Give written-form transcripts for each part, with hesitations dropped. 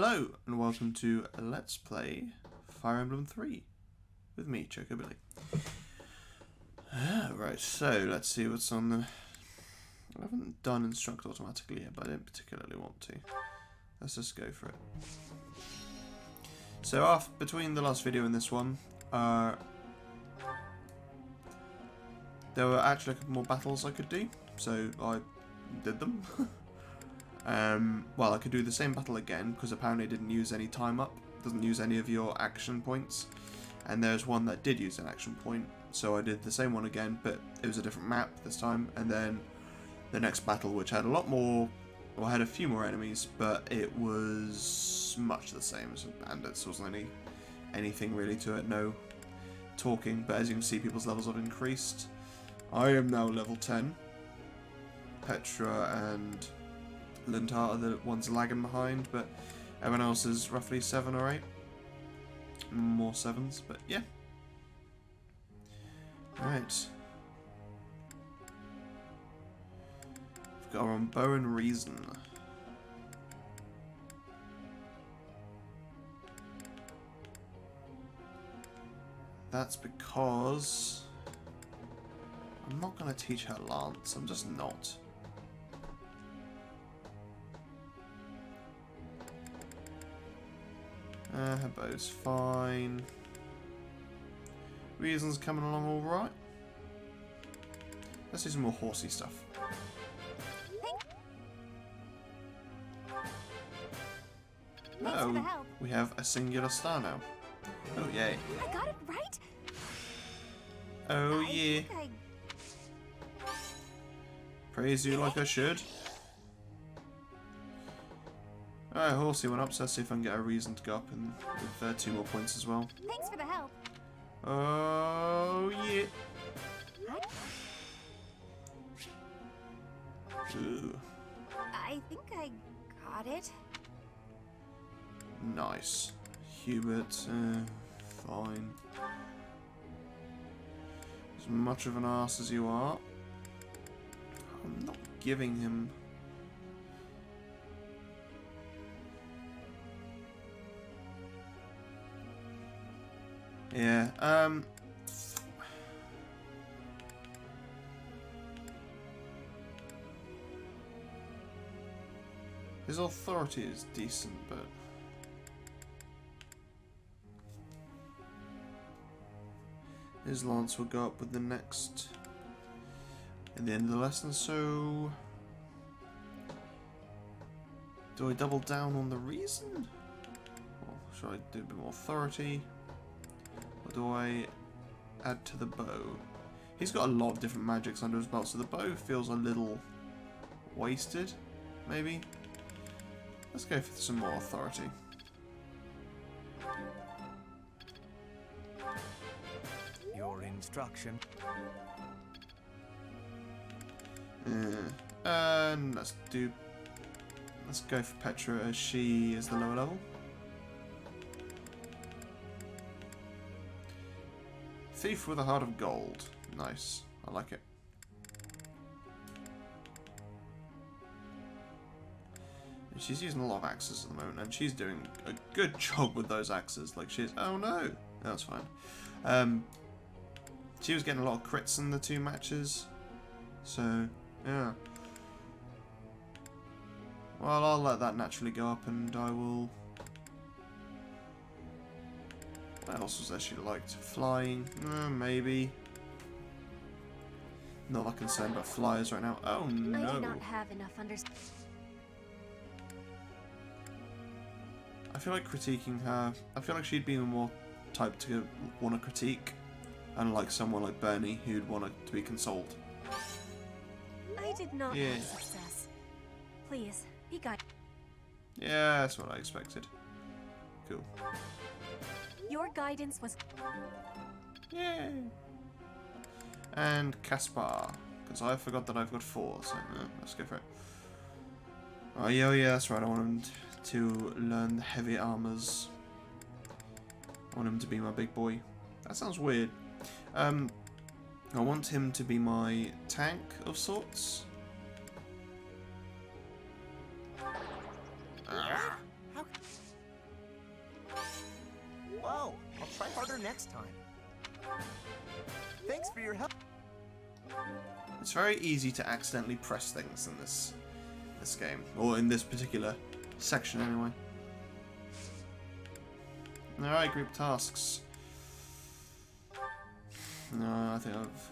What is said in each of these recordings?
Hello and welcome to Let's Play Fire Emblem 3 with me, Choco Billy. Right, so let's see what's on the... I haven't done instruct automatically yet, but I don't particularly want to. Let's just go for it. So between the last video and this one, there were actually a couple more battles I could do, so I did them. Well, I could do the same battle again, because apparently it didn't use any time up, doesn't use any of your action points, and there's one that did use an action point, so I did the same one again, but it was a different map this time, and then the next battle, which had a lot more, well, had a few more enemies, but it was much the same as bandits. There wasn't anything really to it, no talking, but as you can see, people's levels have increased. I am now level 10. Petra and Lintar are the ones lagging behind, but everyone else is roughly 7 or 8. More 7s, but yeah. Right. We've got our own Bow and Reason. That's because I'm not going to teach her Lance. I'm just not. Her bow's fine. Reason's coming along alright. Let's do some more horsey stuff. Oh, we have a singular star now. Oh, yay. I got it right? Oh, yeah. Praise you like I should. Alright, horsey went up, so let's see if I can get a reason to go up and with 2 more points as well. Thanks for the help. Oh, yeah. Ooh. I think I got it. Nice. Hubert, fine. As much of an ass as you are, I'm not giving him... Yeah, his authority is decent, but his lance will go up with the next in the end of the lesson, so do I double down on the reason? Or should I do a bit more authority? Or do I add to the bow? He's got a lot of different magics under his belt, so the bow feels a little wasted, maybe? Let's go for some more authority. Your instruction. And let's go for Petra as she is the lower level. Thief with a heart of gold. Nice. I like it. And she's using a lot of axes at the moment, and she's doing a good job with those axes. Like she's... Oh no! That's fine. She was getting a lot of crits in the 2 matches. So, yeah. Well, I'll let that naturally go up, and I will... What else was there she liked? Flying? Maybe. Not that concerned about flyers right now. Oh no! I do not have enough understanding. I feel like critiquing her... I feel like she'd be more type to want to critique, unlike someone like Bernie who'd want to be consoled. I did not have success. Please, be guided. Yeah, that's what I expected. Cool. Your guidance was... Yay! And Caspar, because I forgot that I've got 4, so let's go for it. Oh yeah, that's right, I want him to learn the heavy armors. I want him to be my big boy. That sounds weird. I want him to be my tank of sorts. How? Try harder next time. Thanks for your help. It's very easy to accidentally press things in this game, or in this particular section anyway. Alright, group tasks. No, I think I've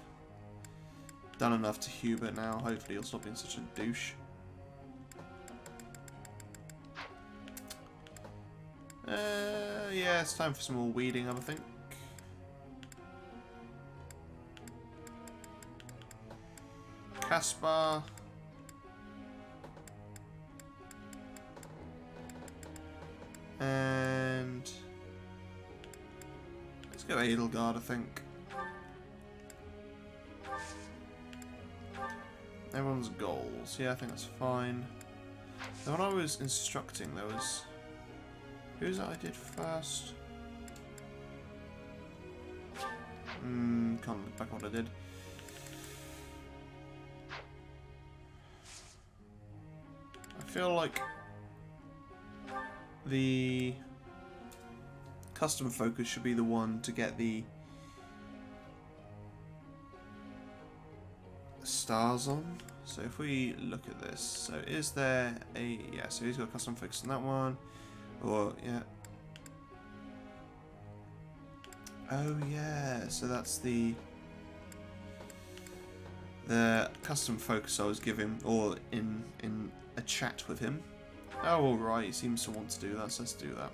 done enough to Hubert now. Hopefully he'll stop being such a douche. Yeah, it's time for some more weeding, I think. Caspar. And let's go Edelgard, I think. Everyone's goals. Yeah, I think that's fine. The one I was instructing, there was... Who's that I did first? Can't look back what I did. I feel like the custom focus should be the one to get the stars on. So if we look at this, so is there a... Yeah, so he's got custom focus on that one. Or, yeah. Oh yeah, so that's the custom focus I was giving, or in a chat with him. Oh, alright, he seems to want to do that, so let's do that.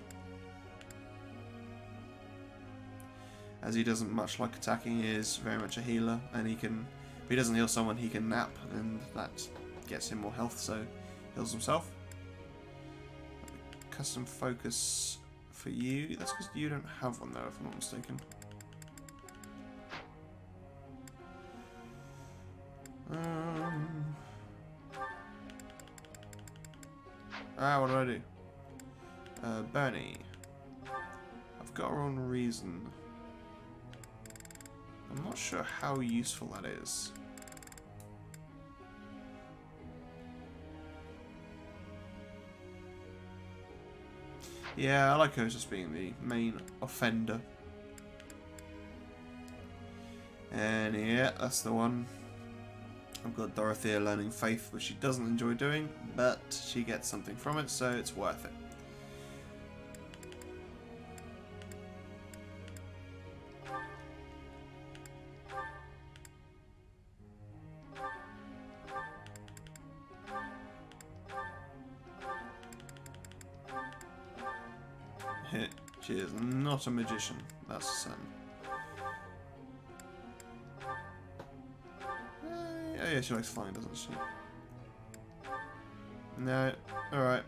As he doesn't much like attacking, he is very much a healer, and he can, if he doesn't heal someone, he can nap, and that gets him more health, so heals himself. Custom focus for you. That's because you don't have one though, if I'm not mistaken. What do I do? Bernie. I've got her own reason. I'm not sure how useful that is. Yeah, I like her just being the main offender. And yeah, that's the one. I've got Dorothea learning Faith, which she doesn't enjoy doing, but she gets something from it, so it's worth it. She is not a magician, that's a sin. Oh yeah, she likes flying, doesn't she? No, alright.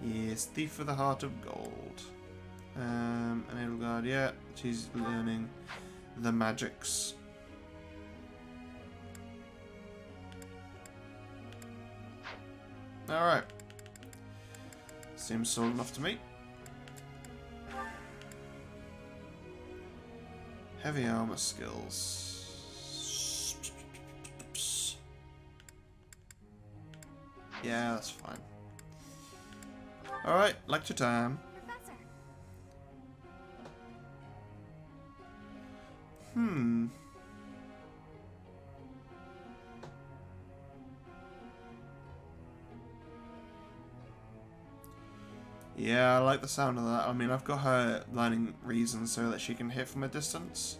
Yes, Thief with the Heart of Gold. And Edelgard, yeah, she's learning the magics. Alright. Seems solid enough to me. Heavy armor skills. Yeah, that's fine. Alright, lecture time. Professor. Yeah, I like the sound of that. I mean, I've got her learning reasons so that she can hit from a distance.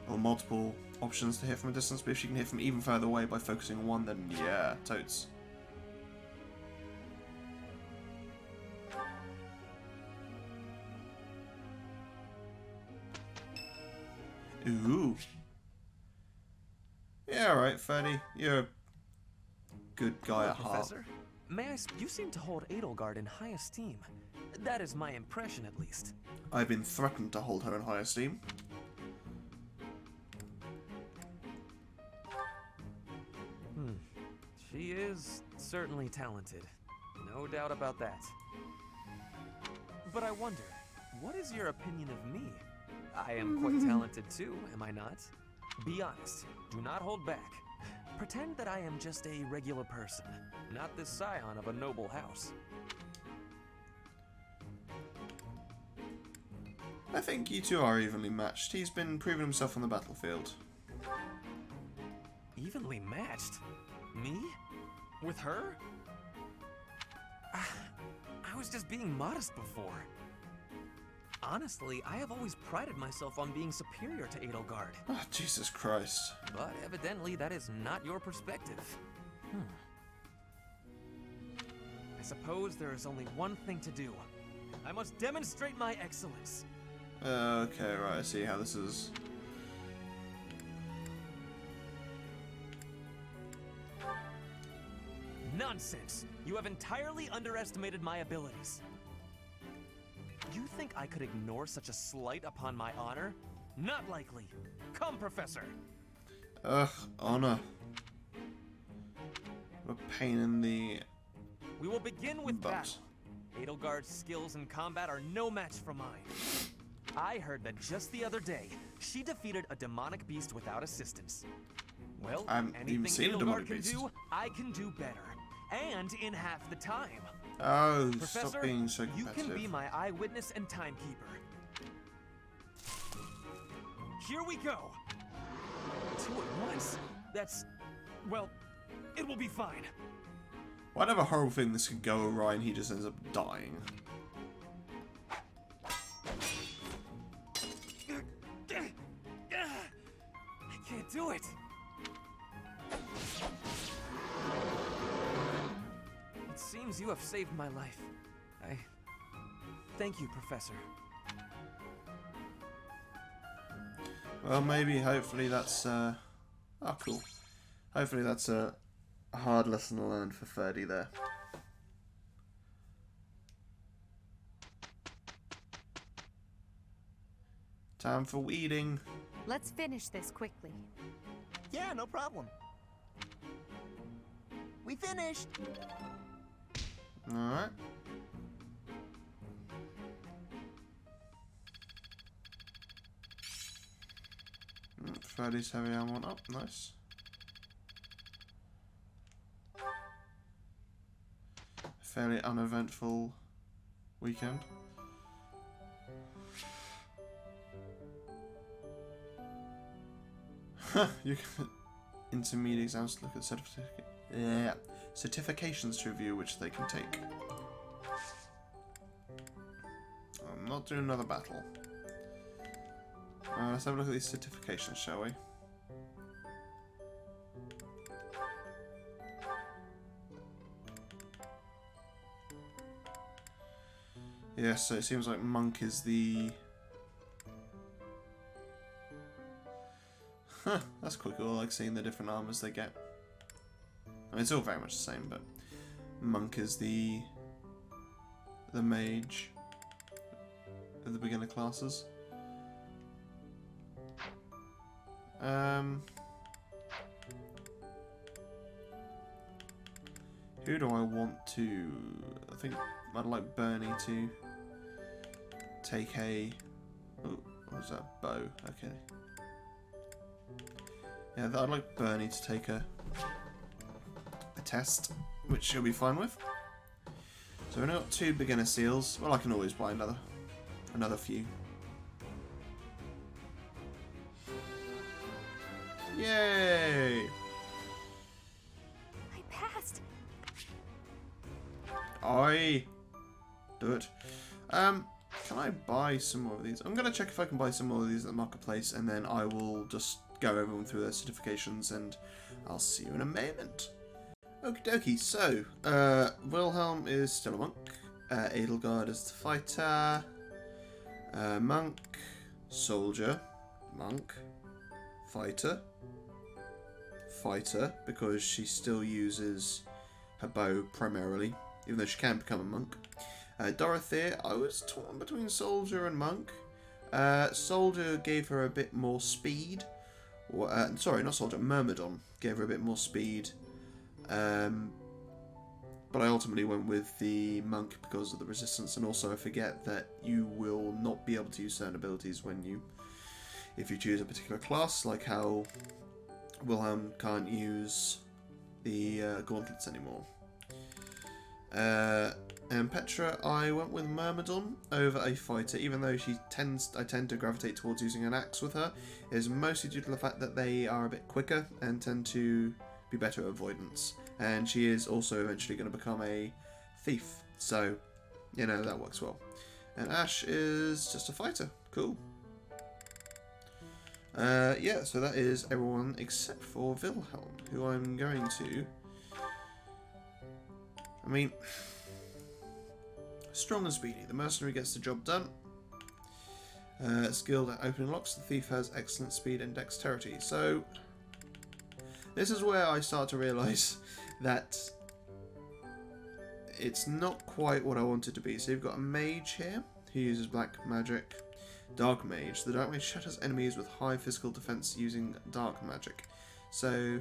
Or multiple options to hit from a distance, but if she can hit from even further away by focusing on one, then yeah, totes. Ooh. Yeah, alright, Ferdy. You're a good guy at heart. Professor, you seem to hold Edelgard in high esteem. That is my impression, at least. I've been threatened to hold her in high esteem. She is certainly talented. No doubt about that. But I wonder, what is your opinion of me? I am quite talented too, am I not? Be honest. Do not hold back. Pretend that I am just a regular person, not this scion of a noble house. I think you two are evenly matched. He's been proving himself on the battlefield. Evenly matched? Me? With her? I was just being modest before. Honestly, I have always prided myself on being superior to Edelgard. Oh, Jesus Christ. But evidently that is not your perspective. I suppose there is only one thing to do. I must demonstrate my excellence. Okay, right, I see how this is. Nonsense! You have entirely underestimated my abilities. You think I could ignore such a slight upon my honor? Not likely. Come, Professor! Ugh, honor. What a pain in the We will begin with butt. battle. Edelgard's skills in combat are no match for mine. I heard that just the other day, she defeated a demonic beast without assistance. Well, I haven't even anything seen a Edelgard demonic can beast. do, I can do better. And in half the time. Oh, Professor, stop being so you competitive. can be my eyewitness and timekeeper. Here we go. 2 at once? That's... well, it will be fine. Whatever horrible thing this could go awry and he just ends up dying. I can't do it. It seems you have saved my life. I thank you, Professor. Well, maybe, hopefully that's, oh, cool. Hopefully that's a hard lesson to learn for Ferdy there. Time for weeding. Let's finish this quickly. Yeah, no problem. We finished. Alright. Ferdy's heavy arm one up, nice. Fairly uneventful weekend. You can intermediate exams to look at certifications to review which they can take. I'm not doing another battle. Let's have a look at these certifications, shall we? Yeah, so it seems like Monk is the... Huh, that's quite cool. I like seeing the different armors they get. I mean, it's all very much the same, but Monk is the mage of the beginner classes. Who do I want to... I think I'd like Bernie to take a... Oh, what was that? Bow. Okay. Yeah, I'd like Bernie to take a test, which she'll be fine with. So we've now got 2 beginner seals. Well, I can always buy another few. Yay! I passed. I do it. Can I buy some more of these? I'm gonna check if I can buy some more of these at the marketplace, and then I will just go everyone through their certifications, and I'll see you in a moment. Okie dokie. So, Wilhelm is still a monk. Edelgard is the fighter. Monk, soldier, monk, fighter, fighter, because she still uses her bow primarily, even though she can become a monk. Dorothea, I was torn between soldier and monk. Soldier gave her a bit more speed. Sorry, not soldier, Myrmidon gave her a bit more speed. But I ultimately went with the monk because of the resistance, and also I forget that you will not be able to use certain abilities if you choose a particular class, like how Wilhelm can't use the gauntlets anymore. And Petra, I went with Myrmidon over a fighter, even though I tend to gravitate towards using an axe with her. It is mostly due to the fact that they are a bit quicker and tend to be better at avoidance. And she is also eventually going to become a thief, so, you know, that works well. And Ash is just a fighter. Cool. Yeah, so that is everyone except for Wilhelm, who I'm going to... I mean... Strong and speedy. The mercenary gets the job done. Skilled at opening locks. The thief has excellent speed and dexterity. So, this is where I start to realise that it's not quite what I want it to be. So you've got a mage here who uses black magic. Dark mage. The dark mage shatters enemies with high physical defense using dark magic. So,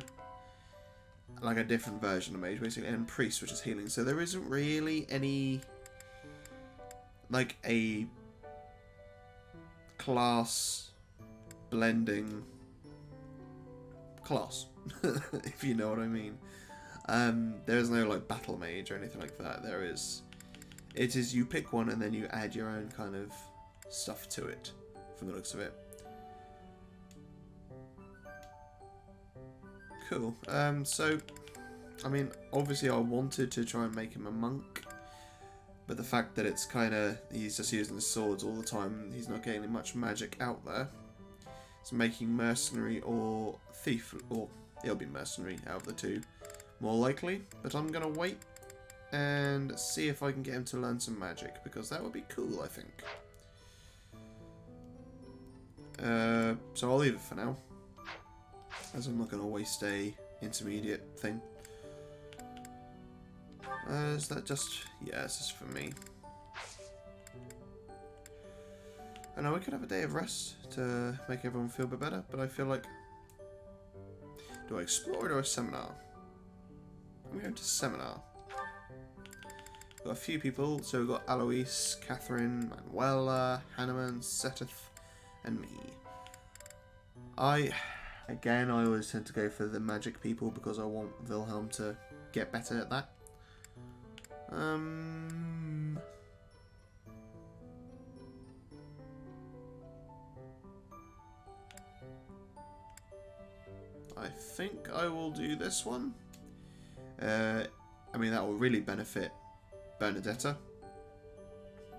like a different version of mage, basically. And priest, which is healing. So there isn't really any... like a class blending class, if you know what I mean. There's no like battle mage or anything like that. It is you pick one and then you add your own kind of stuff to it, from the looks of it. Cool. So, I mean, obviously I wanted to try and make him a monk. But the fact that it's kind of, he's just using the swords all the time, he's not getting much magic out there. It's making mercenary or thief, or it'll be mercenary out of the two, more likely. But I'm going to wait and see if I can get him to learn some magic, because that would be cool, I think. So I'll leave it for now, as I'm not going to waste a intermediate thing. Is that just... yeah, it's just for me. I know we could have a day of rest to make everyone feel a bit better, but I feel like... do I explore or do I seminar? I'm going to seminar. Got a few people, so we've got Alois, Catherine, Manuela, Hanneman, Seteth, and me. Again, I always tend to go for the magic people because I want Wilhelm to get better at that. I think I will do this one. I mean, that will really benefit Bernadetta.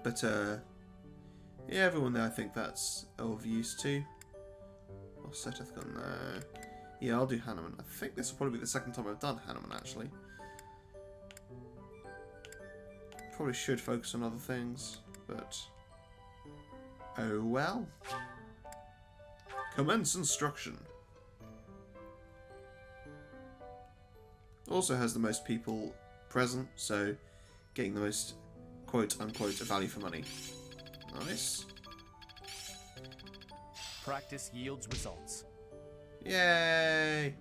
But, yeah, everyone there, I think that's of use to. Oh, Seteth gone there. Yeah, I'll do Hanneman. I think this will probably be the second time I've done Hanneman, actually. Probably should focus on other things, but... oh well. Commence instruction. Also has the most people present, so getting the most quote-unquote value for money. Nice. Practice yields results. Yay!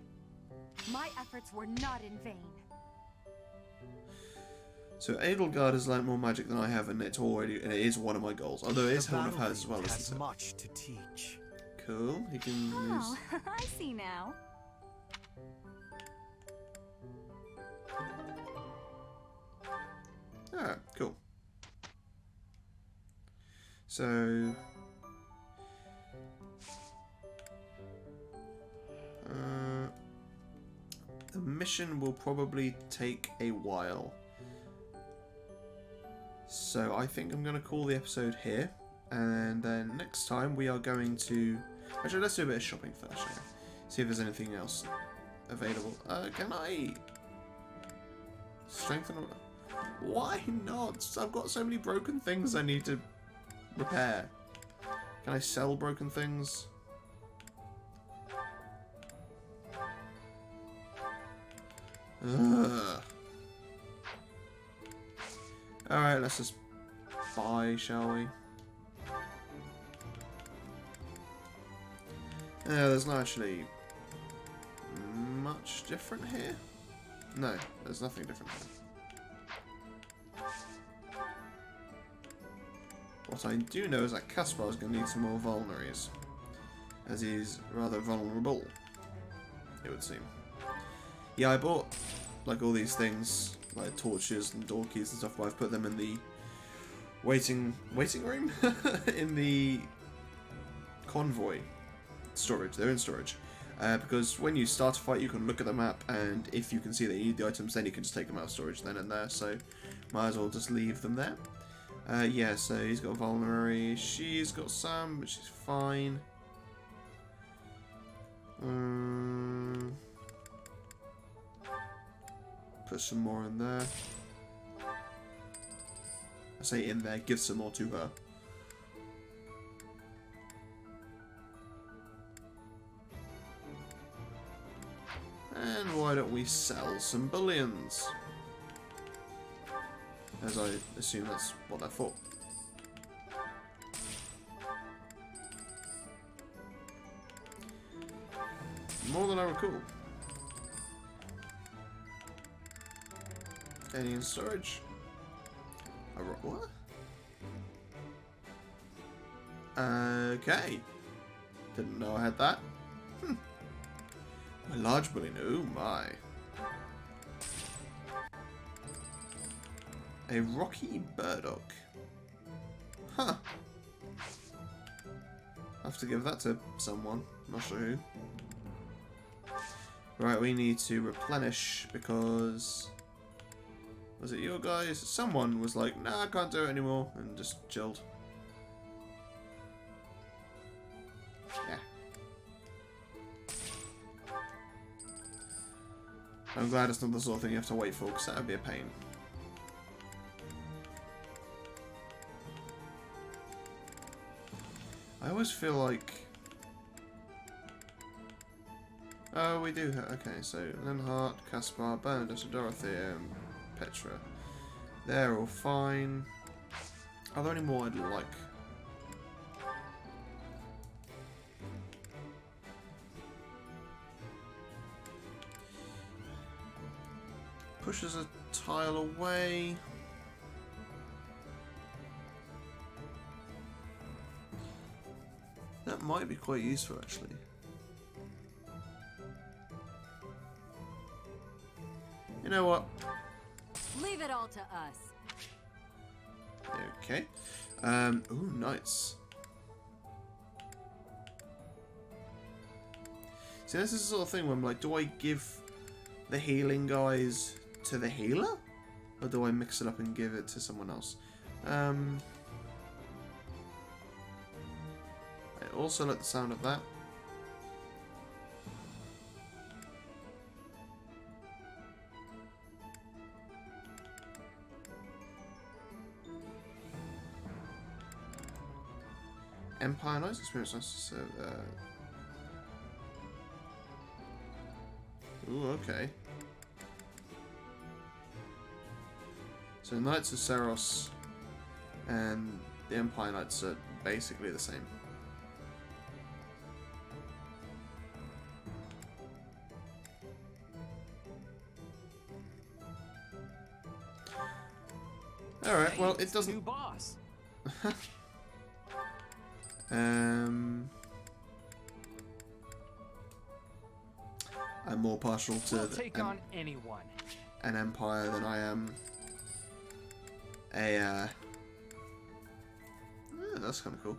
My efforts were not in vain. So Edelgard has learnt more magic than I have, and it is one of my goals. Although it is one of hers as well, has isn't it? much to teach. Cool. He can use... Oh, I see now. Ah, cool. So... the mission will probably take a while. So I think I'm going to call the episode here. And then next time we are going to... actually, let's do a bit of shopping first. Shall we? See if there's anything else available. Can I... strengthen... why not? I've got so many broken things I need to repair. Can I sell broken things? Ugh. Alright, let's just buy, shall we? Yeah, there's not actually much different here. No, there's nothing different here. What I do know is that Caspar is going to need some more vulneraries, as he's rather vulnerable, it would seem. Yeah, I bought like all these things like torches and door keys and stuff, but I've put them in the waiting room in the convoy storage. They're in storage. Because when you start a fight, you can look at the map, and if you can see that you need the items, then you can just take them out of storage then and there, so might as well just leave them there. Yeah, so he's got vulnerary, she's got some, but she's fine. Put some more in there. I say in there, give some more to her. And why don't we sell some bullions? As I assume that's what they're for. More than I recall. Any in storage? What? Okay. Didn't know I had that. A large bullion, oh my. A rocky burdock. Huh. I have to give that to someone, not sure who. Right, we need to replenish because... Was it your guys? Someone was like, nah, I can't do it anymore, and just chilled. Yeah. I'm glad it's not the sort of thing you have to wait for, because that would be a pain. I always feel like... Oh, we do have... Okay, so Linhart, Caspar, Bernadette, Dorothy, and Petra. They're all fine. Are there any more I'd like? Pushes a tile away. That might be quite useful, actually. You know what? Leave it all to us. Okay. Ooh, nice. See, this is the sort of thing where I'm like, do I give the healing guys to the healer? Or do I mix it up and give it to someone else? I also like the sound of that. Empire Knights experience nice. Ooh, okay. So Knights of Seros and the Empire Knights are basically the same. Alright, well, it doesn't... New boss. I'm more partial to We'll take on anyone. an empire than I am a yeah, that's kind of cool.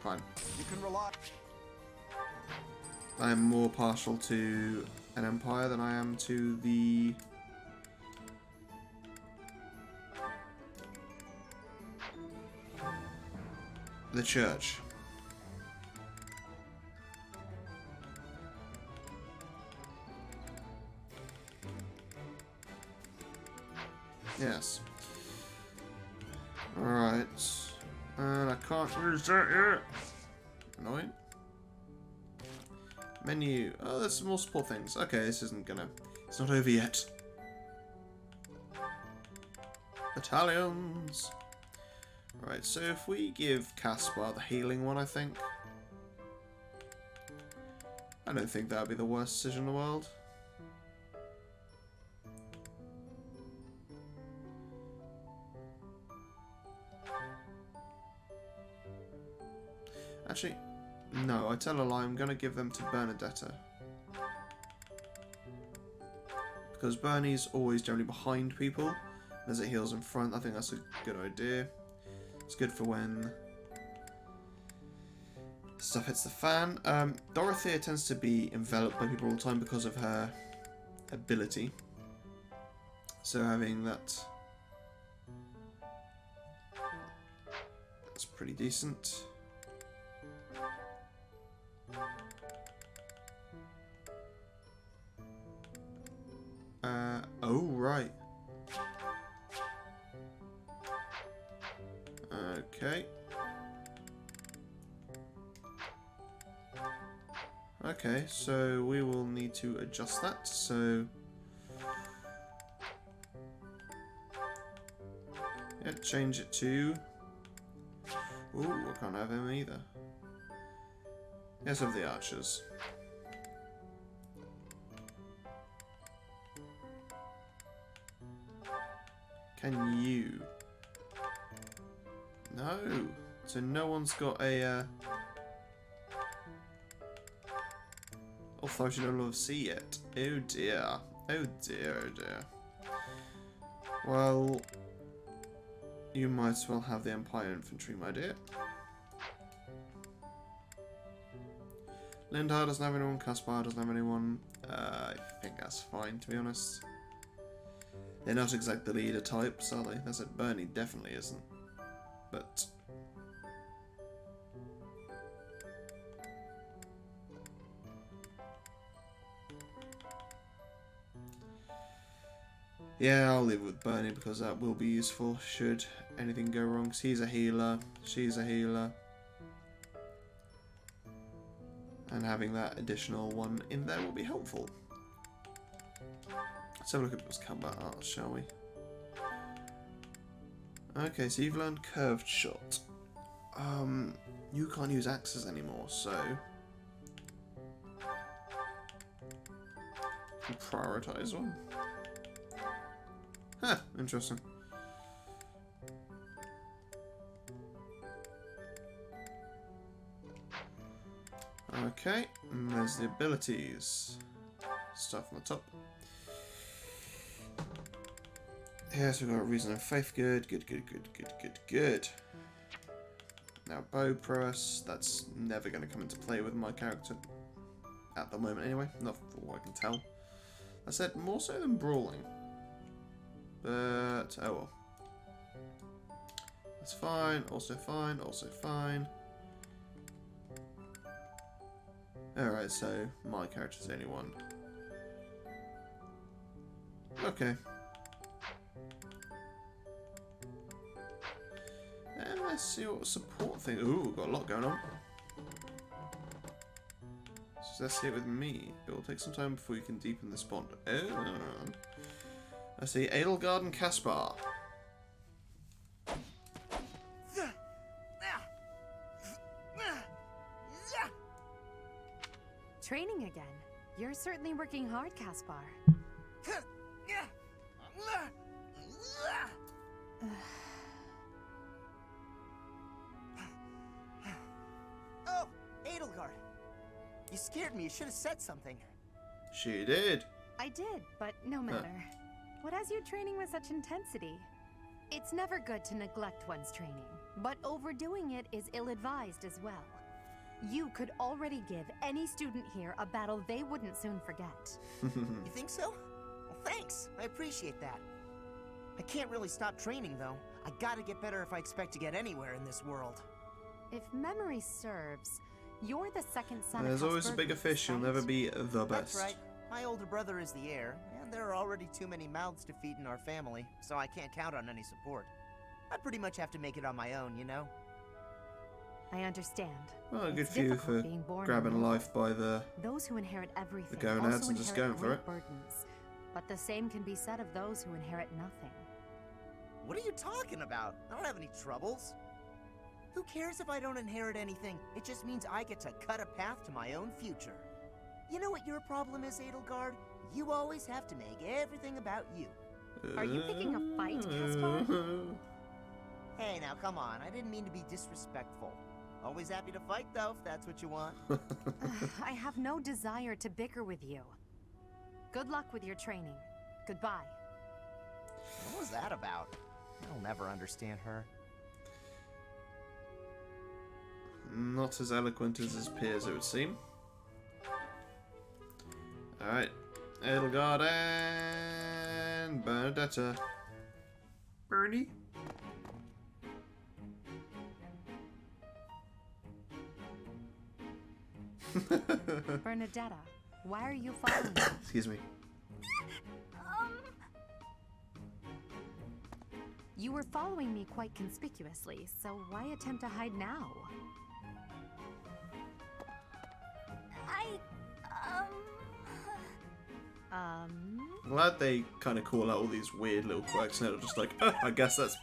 Fine. You can rely. I'm more partial to an empire than I am to the church. Yes. Alright. And I can't use that yet. Annoying. Menu. Oh, there's some more support things. Okay, this isn't gonna... It's not over yet. Battalions. Right, so if we give Caspar the healing one, I think. I don't think that would be the worst decision in the world. Actually, no, I tell a lie, I'm going to give them to Bernadetta. because Bernie's always generally behind people as it heals in front. I think that's a good idea. It's good for when stuff hits the fan. Dorothea tends to be enveloped by people all the time because of her ability. So having that's pretty decent. Oh, right. Okay. Okay, so we will need to adjust that. So yeah, change it to. Ooh, I can't have him either. Yes, of the archers. Can you? No. So no one's got a authority level of C yet. Oh dear. Oh dear. Oh dear. Well, you might as well have the Empire Infantry, my dear. Lindhar doesn't have anyone. Caspar doesn't have anyone. I think that's fine, to be honest. They're not exactly the leader types, are they? That's it. Bernie definitely isn't. But yeah, I'll leave it with Bernie because that will be useful should anything go wrong. 'Cause he's a healer, she's a healer, and having that additional one in there will be helpful. Let's have a look at those combat arts, shall we? Okay, so you've learned curved shot. You can't use axes anymore, so prioritize one. Huh, interesting. Okay, and there's the abilities. Stuff on the top. Yes, we've got reason and faith. Good, good, good, good, good, good, good. Now bow press. That's never going to come into play with my character at the moment, anyway. Not for what I can tell. I said more so than brawling, but oh well. That's fine. Also fine. Also fine. All right, so my character's the only one. Okay. And let's see what support thing. Ooh, we've got a lot going on. So let's see it with me. It will take some time before you can deepen this bond. Oh, I see Edelgard and Caspar. Training again. You're certainly working hard, Caspar. Oh, Edelgard. You scared me. You should have said something. She did. I did, but no matter. What has you training with such intensity? It's never good to neglect one's training, but overdoing it is ill-advised as well. You could already give any student here a battle they wouldn't soon forget. You think so? Well, thanks. I appreciate that. I can't really stop training, though. I gotta get better if I expect to get anywhere in this world. If memory serves, you're the second son There's of always a bigger fish. You'll never be the best. That's right. My older brother is the heir, and there are already too many mouths to feed in our family, so I can't count on any support. I pretty much have to make it on my own, you know? I understand. Well, good It's for you difficult for being born grabbing in life by the those who inherit everything gonads also and just inherit going for great it. burdens. But the same can be said of those who inherit nothing. What are you talking about? I don't have any troubles. Who cares if I don't inherit anything? It just means I get to cut a path to my own future. You know what your problem is, Edelgard? You always have to make everything about you. Are you picking a fight, Caspar? Hey, now come on. I didn't mean to be disrespectful. Always happy to fight, though, if that's what you want. I have no desire to bicker with you. Good luck with your training. Goodbye. What was that about? I'll never understand her. Not as eloquent as his peers, it would seem. Alright. Edelgard and Bernadetta. Bernie? Bernadetta, why are you following me? Excuse me. You were following me quite conspicuously, so why attempt to hide now? I'm glad they kind of call out all these weird little quirks and they're just like, oh, I guess that's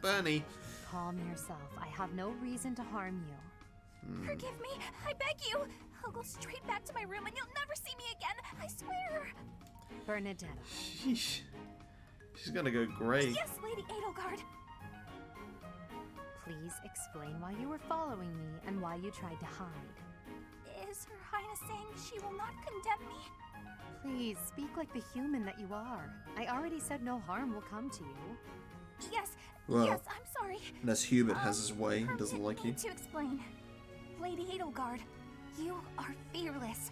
Bernie. Calm yourself. I have no reason to harm you. Forgive me. I beg you. I'll go straight back to my room and you'll never see me again. I swear. Bernadetta. Sheesh. She's gonna go grey. Yes, Lady Edelgard. Please explain why you were following me and why you tried to hide. Is Her Highness saying she will not condemn me? Please, speak like the human that you are. I already said no harm will come to you. Yes, Well, yes, I'm sorry. Unless Hubert has his way and doesn't Permit like me you. to explain. Lady Edelgard, you are fearless.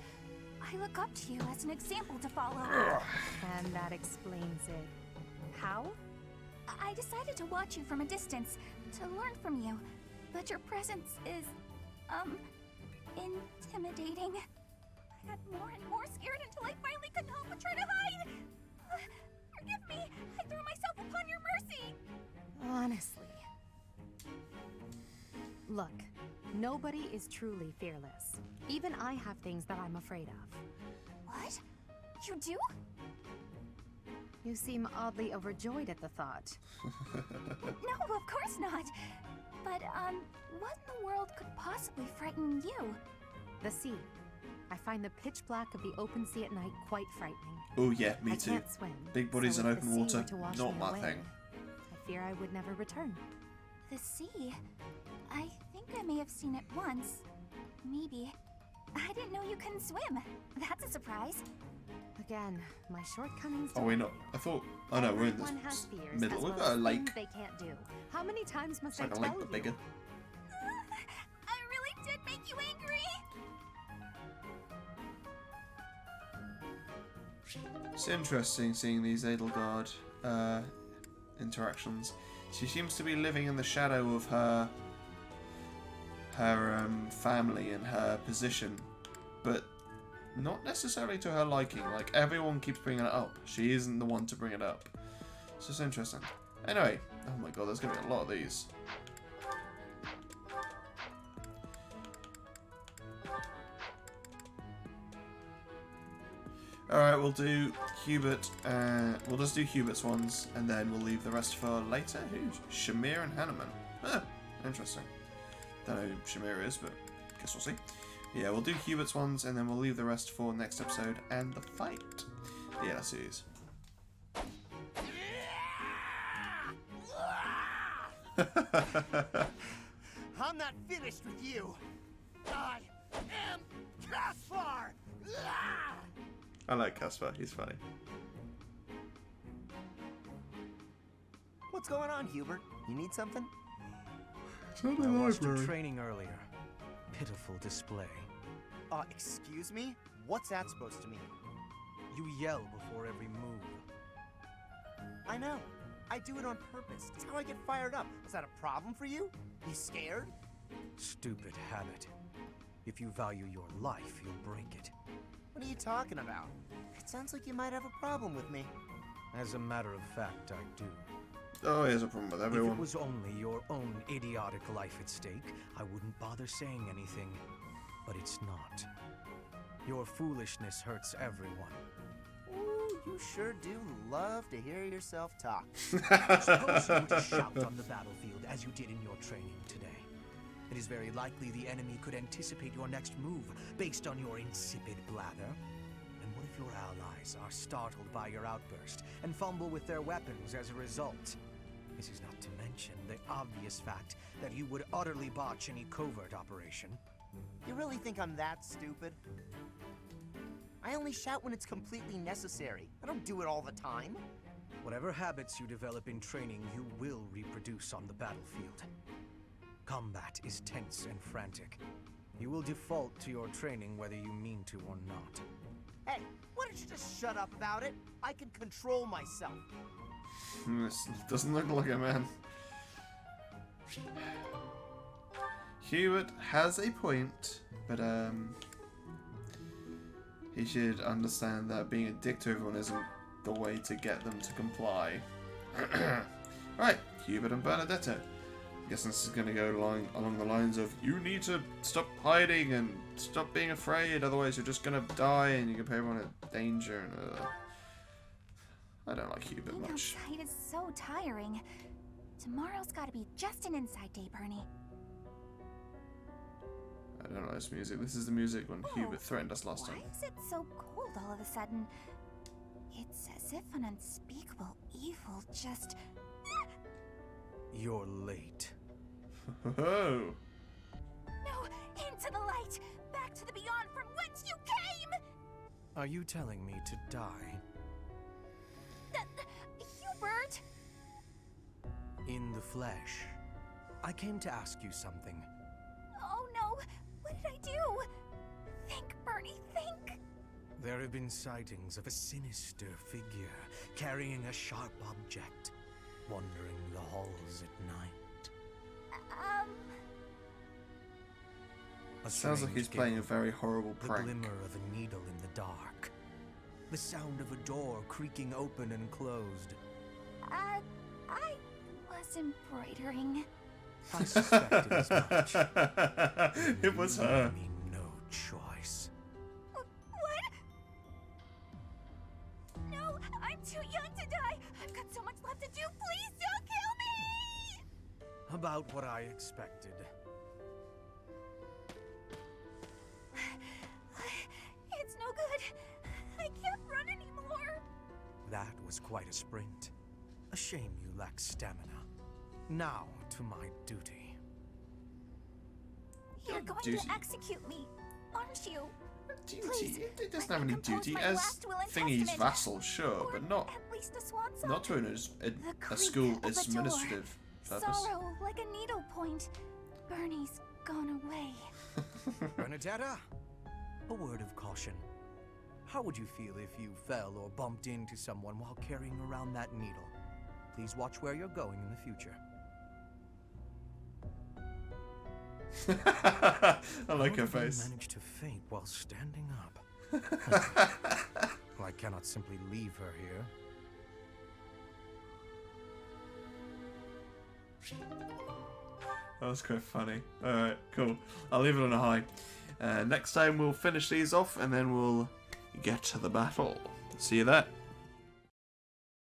I look up to you as an example to follow. And that explains it. How? I decided to watch you from a distance, to learn from you. But your presence is, intimidating. I got more and more scared until I finally couldn't help but try to hide. Forgive me. I threw myself upon your mercy. Honestly. Look, nobody is truly fearless. Even I have things that I'm afraid of. What? You do? You seem oddly overjoyed at the thought. No, of course not. But, what in the world could possibly frighten you? The sea. I find the pitch black of the open sea at night quite frightening. Oh yeah, me I too. can't swim. Big bodies so in if the open sea water, were to wash not me my away, thing. I fear I would never return. The sea? I think I may have seen it once. Maybe. I didn't know you couldn't swim. That's a surprise. Again, my shortcomings. Are we not? I thought. Oh no, we're in Everyone has this fears, middle. as We've well got a as lake. things they can't do. How many times must It's like I a tell lake you? but bigger. I really did make you angry. It's interesting seeing these Edelgard interactions. She seems to be living in the shadow of her family and her position, but not necessarily to her liking. Like, everyone keeps bringing it up. She isn't the one to bring it up. It's just interesting. Anyway, oh my god, there's going to be a lot of these. Alright, we'll do Hubert, we'll just do Hubert's ones, and then we'll leave the rest for later. Who's? Shamir and Hanneman. Huh, interesting. Don't know who Shamir is, but guess we'll see. Yeah, we'll do Hubert's ones, and then we'll leave the rest for next episode and the fight. Yeah, let's do these. I'm not finished with you. I am Caspar! I like Caspar, he's funny. What's going on, Hubert? You need something? It's not I watched your training earlier. Pitiful display. Excuse me? What's that supposed to mean? You yell before every move. I know. I do it on purpose. It's how I get fired up. Is that a problem for you? You scared? Stupid habit. If you value your life, you'll break it. What are you talking about? It sounds like you might have a problem with me. As a matter of fact, I do. Oh, he has a problem with If everyone. it was only your own idiotic life at stake, I wouldn't bother saying anything. But it's not. Your foolishness hurts everyone. Ooh, you sure do love to hear yourself talk. Suppose you were to shout on the battlefield as you did in your training today. It is very likely the enemy could anticipate your next move based on your insipid blather. And what if your allies are startled by your outburst and fumble with their weapons as a result? This is not to mention the obvious fact that you would utterly botch any covert operation. You really think I'm that stupid? I only shout when it's completely necessary. I don't do it all the time. Whatever habits you develop in training, you will reproduce on the battlefield. Combat is tense and frantic. You will default to your training whether you mean to or not. Hey, why don't you just shut up about it? I can control myself. This doesn't look like it, man. Hubert has a point, but he should understand that being a dick to everyone isn't the way to get them to comply. Right, Hubert and Bernadetta. I guess this is going to go along the lines of, you need to stop hiding and stop being afraid, otherwise you're just going to die and you can put everyone in danger. And I don't like Hubert Being much. outside is so tiring. Tomorrow's gotta be just an inside day, Bernie. I don't know this music. This is the music when Hubert threatened us last time. Why is it so cold all of a sudden? It's as if an unspeakable evil just... You're late. Oh. No! Into the light! Back to the beyond from whence you came! Are you telling me to die? Hubert! In the flesh. I came to ask you something. Oh no! What did I do? Think, Bernie, think! There have been sightings of a sinister figure carrying a sharp object, wandering the halls at night. A Sounds like he's strange playing a giggle, very horrible the prank. glimmer of a needle in the dark, the sound of a door creaking open and closed. I was embroidering. I suspected as much. It was You her. leave me no choice. What? No, I'm too young to die. I've got so much left to do. Please don't kill me! About what I expected. It's no good. I can't run anymore. That was quite a sprint. A shame you lack stamina. Now to my duty. You're going Duty. to execute me, aren't you? Duty? Please, It doesn't let have me any compose duty my as last will and Thingy's testament. vassal, sure, Or but not at least a swan song. to a The creak school of a door. administrative purpose. Sorrow like a needle point. Bernie's gone away. Bernadetta, a word of caution. How would you feel if you fell or bumped into someone while carrying around that needle? Please watch where you're going in the future. I like her How did you face. manage to faint while standing up? Well, I cannot simply leave her here. That was quite funny. Alright, cool. I'll leave it on a high. Next time we'll finish these off and then we'll get to the battle. See you there.